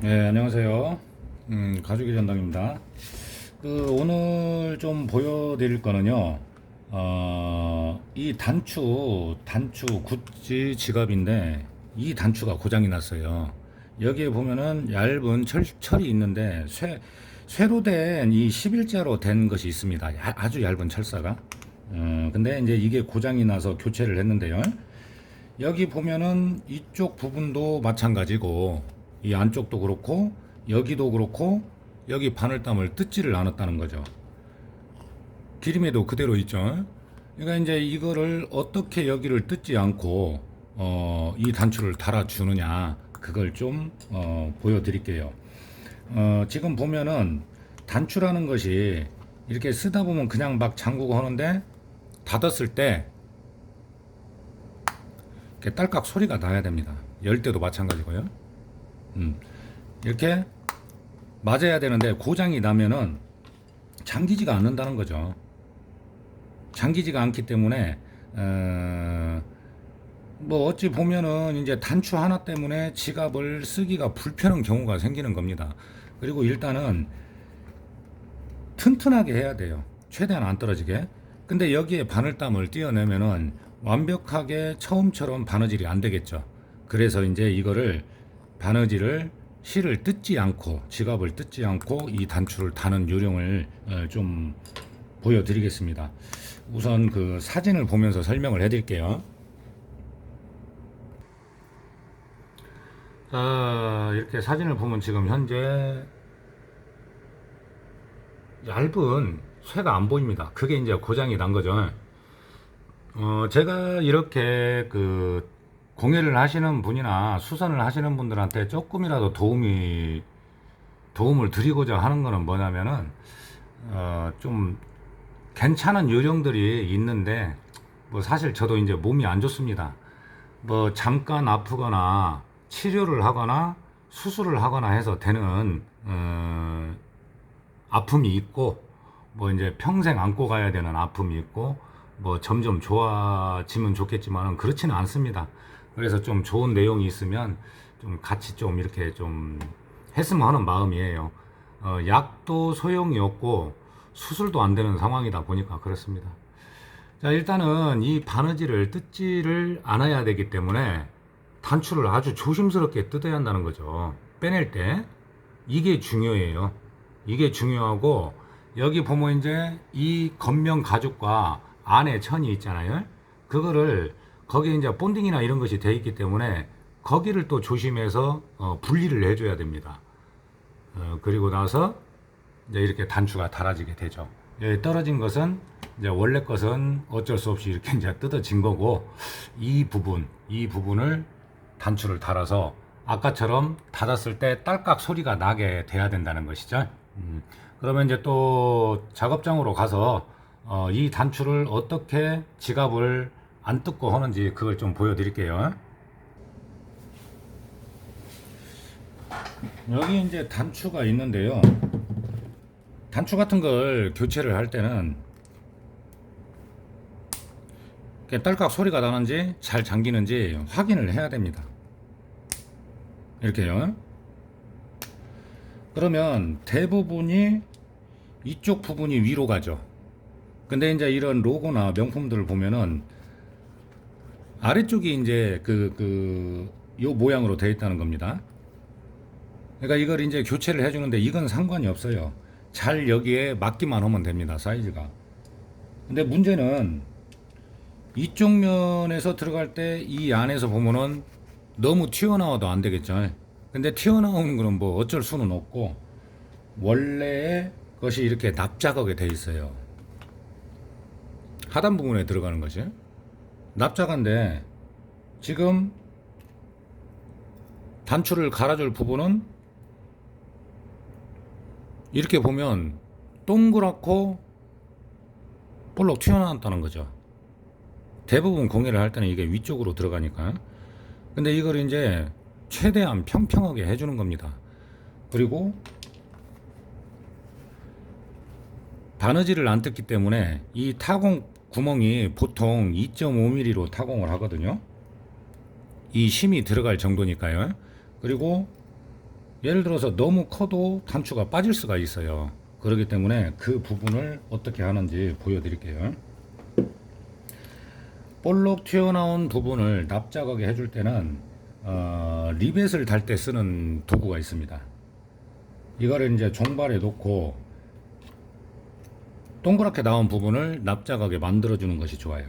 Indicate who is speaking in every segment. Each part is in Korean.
Speaker 1: 네, 안녕하세요. 가족의 전당입니다. 오늘 좀 보여드릴 거는요, 이 단추 구찌 지갑인데, 이 단추가 고장이 났어요. 여기에 보면은 얇은 철이 있는데, 쇠로 된 이 11자로 된 것이 있습니다. 아주 얇은 철사가. 근데 이제 이게 고장이 나서 교체를 했는데요. 여기 보면은 이쪽 부분도 마찬가지고 이 안쪽도 그렇고 여기도 그렇고 여기 바늘땀을 뜯지를 않았다는 거죠. 기름에도 그대로 있죠. 그러니까 이제 이거를 어떻게 여기를 뜯지 않고 이 단추를 달아주느냐 그걸 좀 보여드릴게요. 지금 보면은 단추라는 것이 이렇게 쓰다 보면 그냥 막 잠그고 하는데 닫았을 때 이렇게 딸깍 소리가 나야 됩니다. 열 때도 마찬가지고요. 이렇게 맞아야 되는데 고장이 나면은 잠기지가 않는다는 거죠. 잠기지가 않기 때문에 뭐 어찌 보면은 이제 단추 하나 때문에 지갑을 쓰기가 불편한 경우가 생기는 겁니다. 그리고 일단은 튼튼하게 해야 돼요. 최대한 안 떨어지게. 근데 여기에 바늘땀을 띄어내면은 완벽하게 처음처럼 바느질이 안 되겠죠. 그래서 이제 이거를 바느질을 실을 뜯지 않고 지갑을 뜯지 않고 이 단추를 다는 요령을 좀 보여드리겠습니다. 우선 그 사진을 보면서 설명을 해드릴게요. 자, 이렇게 사진을 보면 지금 현재 얇은 쇠가 안 보입니다. 그게 이제 고장이 난 거죠. 제가 이렇게 그 공예를 하시는 분이나 수선을 하시는 분들한테 조금이라도 도움을 드리고자 하는 거는 뭐냐면은, 좀 괜찮은 요령들이 있는데, 뭐 사실 저도 이제 몸이 안 좋습니다. 뭐 잠깐 아프거나 치료를 하거나 수술을 하거나 해서 되는, 아픔이 있고, 뭐 이제 평생 안고 가야 되는 아픔이 있고, 뭐 점점 좋아지면 좋겠지만은 그렇지는 않습니다. 그래서 좀 좋은 내용이 있으면 좀 같이 좀 이렇게 좀 했으면 하는 마음이에요. 약도 소용이 없고 수술도 안 되는 상황이다 보니까 그렇습니다. 자, 일단은 이 바느질을 뜯지를 않아야 되기 때문에 단추를 아주 조심스럽게 뜯어야 한다는 거죠. 빼낼 때. 이게 중요해요. 이게 중요하고, 여기 보면 이제 이 겉면 가죽과 안에 천이 있잖아요. 그거를 거기에 이제 본딩이나 이런 것이 돼 있기 때문에 거기를 또 조심해서 분리를 해줘야 됩니다. 그리고 나서 이제 이렇게 단추가 달아지게 되죠. 떨어진 것은 이제 원래 것은 어쩔 수 없이 이렇게 이제 뜯어진 거고, 이 부분을 단추를 달아서 아까처럼 닫았을 때 딸깍 소리가 나게 돼야 된다는 것이죠. 그러면 이제 또 작업장으로 가서 이 단추를 어떻게 지갑을 안 뜯고 하는지 그걸 좀 보여드릴게요. 여기 이제 단추가 있는데요. 단추 같은 걸 교체를 할 때는 딸깍 소리가 나는지 잘 잠기는지 확인을 해야 됩니다. 이렇게요. 그러면 대부분이 이쪽 부분이 위로 가죠. 근데 이제 이런 로고나 명품들을 보면은 아래쪽이 이제 요 모양으로 되어 있다는 겁니다. 그러니까 이걸 이제 교체를 해주는데 이건 상관이 없어요. 잘 여기에 맞기만 하면 됩니다. 사이즈가. 근데 문제는 이쪽 면에서 들어갈 때 이 안에서 보면은 너무 튀어나와도 안 되겠죠. 근데 튀어나오는 거는 뭐 어쩔 수는 없고, 원래의 것이 이렇게 납작하게 돼 있어요. 하단 부분에 들어가는 것이 납작한데, 지금 단추를 갈아줄 부분은 이렇게 보면 동그랗고 볼록 튀어나왔다는 거죠. 대부분 공예를 할 때는 이게 위쪽으로 들어가니까. 근데 이걸 이제 최대한 평평하게 해주는 겁니다. 그리고 바느질을 안 뜯기 때문에 이 타공 구멍이 보통 2.5mm로 타공을 하거든요. 이 심이 들어갈 정도니까요. 그리고 예를 들어서 너무 커도 단추가 빠질 수가 있어요. 그렇기 때문에 그 부분을 어떻게 하는지 보여드릴게요. 볼록 튀어나온 부분을 납작하게 해줄 때는 리벳을 달 때 쓰는 도구가 있습니다. 이거를 이제 종발에 놓고 동그랗게 나온 부분을 납작하게 만들어 주는 것이 좋아요.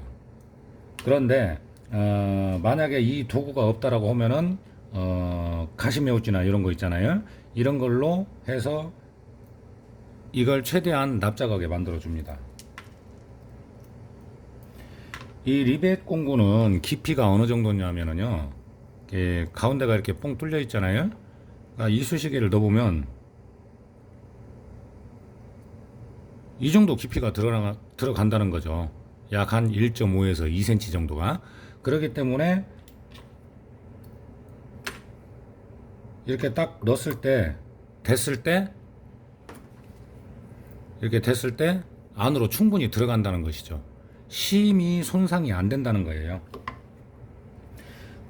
Speaker 1: 그런데 만약에 이 도구가 없다라고 하면은 가시메우지나 이런 거 있잖아요. 이런 걸로 해서 이걸 최대한 납작하게 만들어 줍니다. 이 리벳 공구는 깊이가 어느 정도냐면요, 가운데가 이렇게 뽕 뚫려 있잖아요. 그러니까 이쑤시개를 넣어보면 이 정도 깊이가 들어간다는 거죠. 약 한 1.5에서 2cm 정도가. 그렇기 때문에 이렇게 딱 넣었을 때, 이렇게 됐을 때 안으로 충분히 들어간다는 것이죠. 심히 손상이 안 된다는 거예요.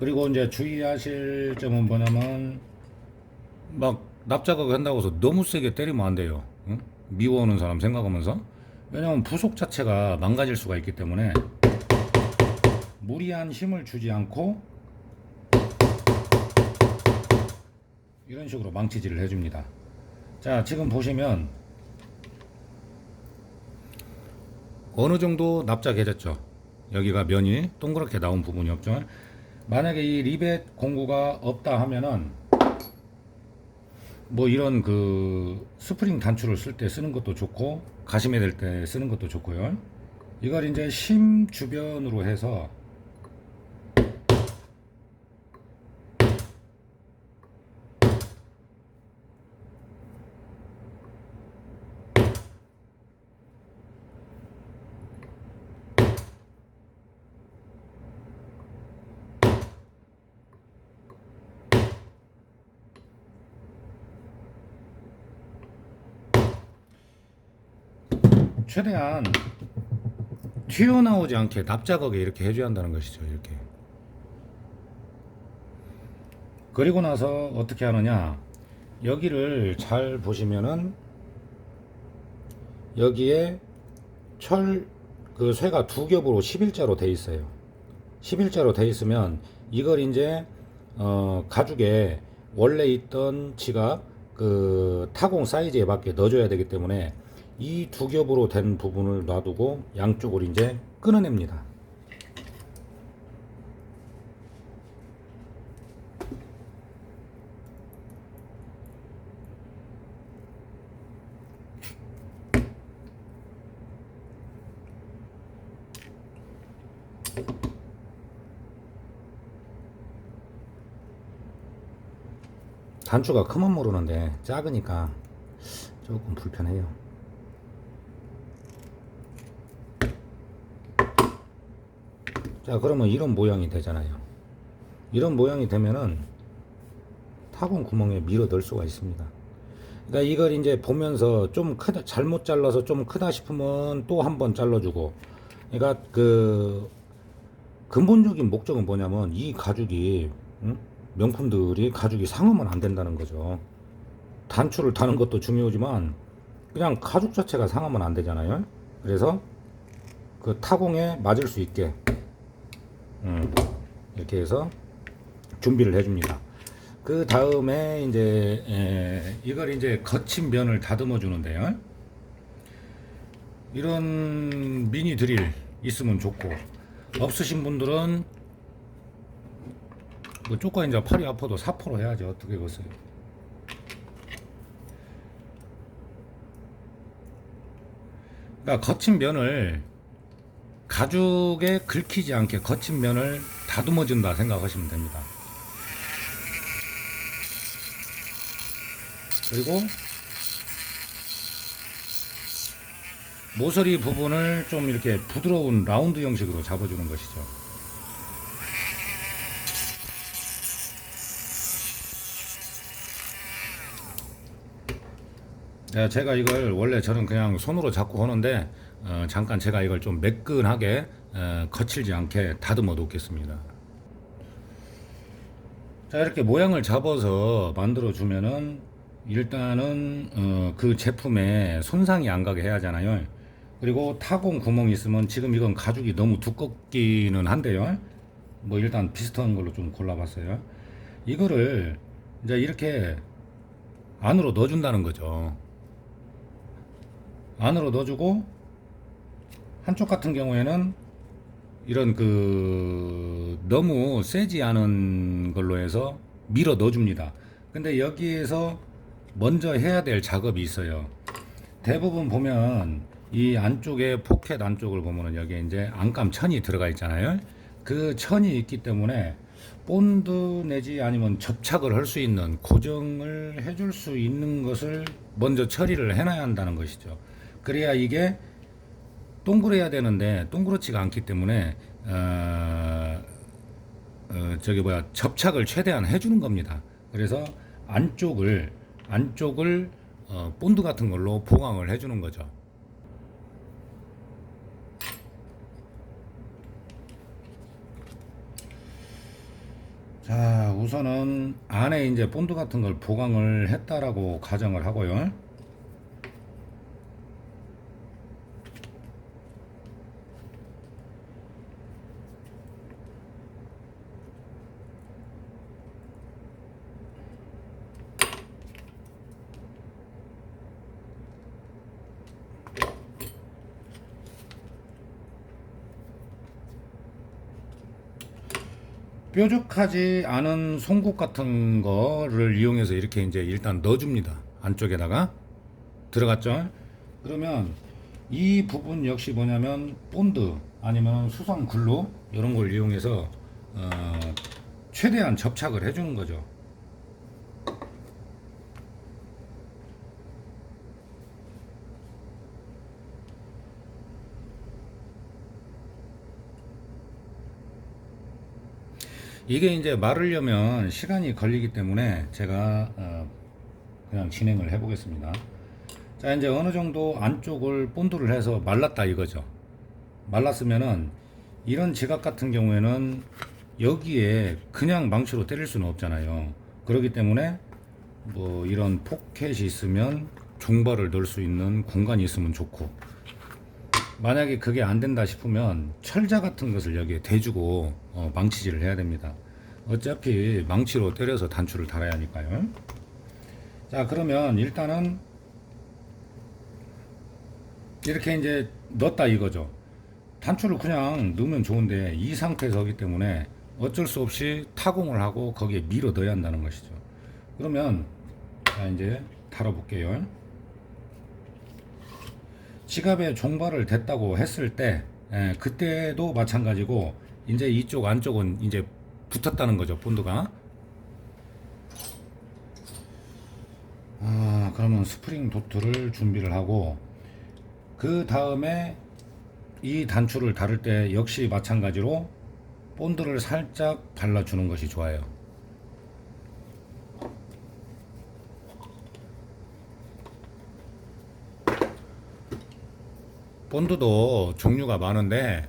Speaker 1: 그리고 이제 주의하실 점은 뭐냐면, 막 납작하게 한다고 해서 너무 세게 때리면 안 돼요. 응? 미워하는 사람 생각하면서. 왜냐면 부속 자체가 망가질 수가 있기 때문에 무리한 힘을 주지 않고 이런 식으로 망치질을 해줍니다. 자, 지금 보시면 어느 정도 납작해졌죠. 여기가 면이 동그랗게 나온 부분이 없죠. 만약에 이 리벳 공구가 없다 하면은 뭐 이런 그 스프링 단추를 쓸 때 쓰는 것도 좋고, 가시매 될 때 쓰는 것도 좋고요. 이걸 이제 심 주변으로 해서 최대한 튀어나오지 않게 납작하게 이렇게 해줘야 한다는 것이죠. 이렇게. 그리고 나서 어떻게 하느냐, 여기를 잘 보시면은 여기에 그 쇠가 두 겹으로 11자로 돼 있어요. 11자로 돼 있으면 이걸 이제 가죽에 원래 있던 지갑 그 타공 사이즈에 맞게 넣어줘야 되기 때문에 이 두 겹으로 된 부분을 놔두고 양쪽을 이제 끊어냅니다. 단추가 크면 모르는데 작으니까 조금 불편해요. 자, 그러면 이런 모양이 되잖아요. 이런 모양이 되면은 타공 구멍에 밀어 넣을 수가 있습니다. 그러니까 이걸 이제 보면서 좀 크다, 잘못 잘라서 좀 크다 싶으면 또 한 번 잘라주고. 그러니까 그 근본적인 목적은 뭐냐면 이 가죽이, 명품들이 가죽이 상하면 안 된다는 거죠. 단추를 다는 것도 중요하지만 그냥 가죽 자체가 상하면 안 되잖아요. 그래서 그 타공에 맞을 수 있게 이렇게 해서 준비를 해줍니다. 그 다음에 이제 이걸 이제 거친 면을 다듬어 주는데요. 이런 미니 드릴 있으면 좋고, 없으신 분들은 뭐 쪼까 이제 팔이 아파도 사포로 해야지 어떻게 그랬어요. 그러니까 거친 면을 가죽에 긁히지 않게 거친 면을 다듬어 준다 생각하시면 됩니다. 그리고 모서리 부분을 좀 이렇게 부드러운 라운드 형식으로 잡아주는 것이죠. 제가 이걸 원래 저는 그냥 손으로 잡고 하는데 잠깐 제가 이걸 좀 매끈하게 거칠지 않게 다듬어 놓겠습니다. 자, 이렇게 모양을 잡아서 만들어 주면은 일단은 그 제품에 손상이 안 가게 해야 하잖아요. 그리고 타공 구멍이 있으면 지금 이건 가죽이 너무 두껍기는 한데요. 뭐 일단 비슷한 걸로 좀 골라봤어요. 이거를 이제 이렇게 안으로 넣어준다는 거죠. 안으로 넣어주고 한쪽 같은 경우에는 이런 그 너무 세지 않은 걸로 해서 밀어 넣어줍니다. 근데 여기에서 먼저 해야 될 작업이 있어요. 대부분 보면 이 안쪽에 포켓 안쪽을 보면은 여기에 이제 안감 천이 들어가 있잖아요. 그 천이 있기 때문에 본드 내지 아니면 접착을 할 수 있는 고정을 해줄 수 있는 것을 먼저 처리를 해놔야 한다는 것이죠. 그래야 이게 동그래야 되는데 동그랗지가 않기 때문에 저기 뭐야 접착을 최대한 해주는 겁니다. 그래서 안쪽을 본드 같은 걸로 보강을 해주는 거죠. 자, 우선은 안에 이제 본드 같은 걸 보강을 했다라고 가정을 하고요. 뾰족하지 않은 송곳 같은 거를 이용해서 이렇게 이제 일단 넣어줍니다. 안쪽에다가 들어갔죠. 그러면 이 부분 역시 뭐냐면 본드 아니면 수성 글루 이런 걸 이용해서 최대한 접착을 해주는 거죠. 이게 이제 마르려면 시간이 걸리기 때문에 제가 그냥 진행을 해 보겠습니다. 자, 이제 어느 정도 안쪽을 본드를 해서 말랐다 이거죠. 말랐으면은 이런 지각 같은 경우에는 여기에 그냥 망치로 때릴 수는 없잖아요. 그렇기 때문에 뭐 이런 포켓이 있으면 종발을 넣을 수 있는 공간이 있으면 좋고, 만약에 그게 안 된다 싶으면 철자 같은 것을 여기에 대주고 망치질을 해야 됩니다. 어차피 망치로 때려서 단추를 달아야 하니까요. 자, 그러면 일단은 이렇게 이제 넣었다 이거죠. 단추를 그냥 넣으면 좋은데 이 상태에서 하기 때문에 어쩔 수 없이 타공을 하고 거기에 밀어 넣어야 한다는 것이죠. 그러면 자, 이제 달아볼게요. 지갑에 종발을 댔다고 했을 때 그때도 마찬가지고 이제 이쪽 안쪽은 이제 붙었다는 거죠, 본드가. 그러면 스프링 도트를 준비를 하고 그 다음에 이 단추를 다룰 때 역시 마찬가지로 본드를 살짝 발라주는 것이 좋아요. 본드도 종류가 많은데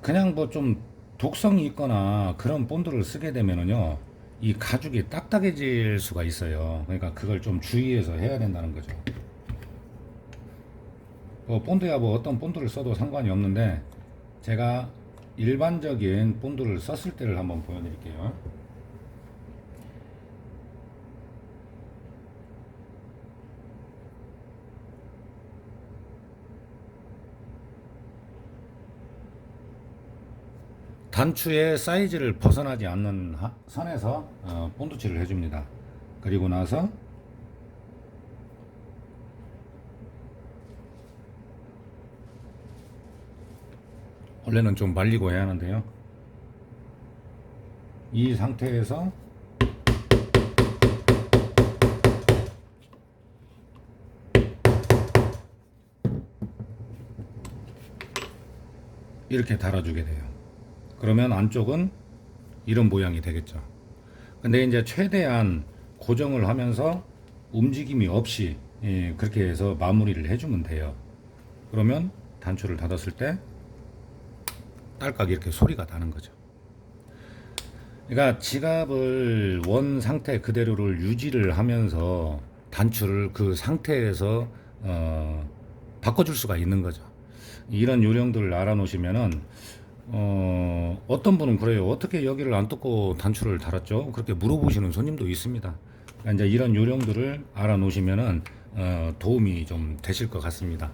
Speaker 1: 그냥 뭐 좀 독성이 있거나 그런 본드를 쓰게 되면은요 이 가죽이 딱딱해질 수가 있어요. 그러니까 그걸 좀 주의해서 해야 된다는 거죠. 본드야 뭐 어떤 본드를 써도 상관이 없는데 제가 일반적인 본드를 썼을 때를 한번 보여드릴게요. 단추의 사이즈를 벗어나지 않는 선에서 본드칠을 해줍니다. 그리고 나서 원래는 좀 말리고 해야 하는데요. 이 상태에서 이렇게 달아주게 돼요. 그러면 안쪽은 이런 모양이 되겠죠. 근데 이제 최대한 고정을 하면서 움직임이 없이 그렇게 해서 마무리를 해주면 돼요. 그러면 단추를 닫았을 때 딸깍 이렇게 소리가 나는 거죠. 그러니까 지갑을 원 상태 그대로를 유지를 하면서 단추를 그 상태에서 바꿔줄 수가 있는 거죠. 이런 요령들을 알아놓으시면은 어떤 분은 그래요. 어떻게 여기를 안 뜯고 단추를 달았죠? 그렇게 물어보시는 손님도 있습니다. 그러니까 이제 이런 요령들을 알아놓으시면은 도움이 좀 되실 것 같습니다.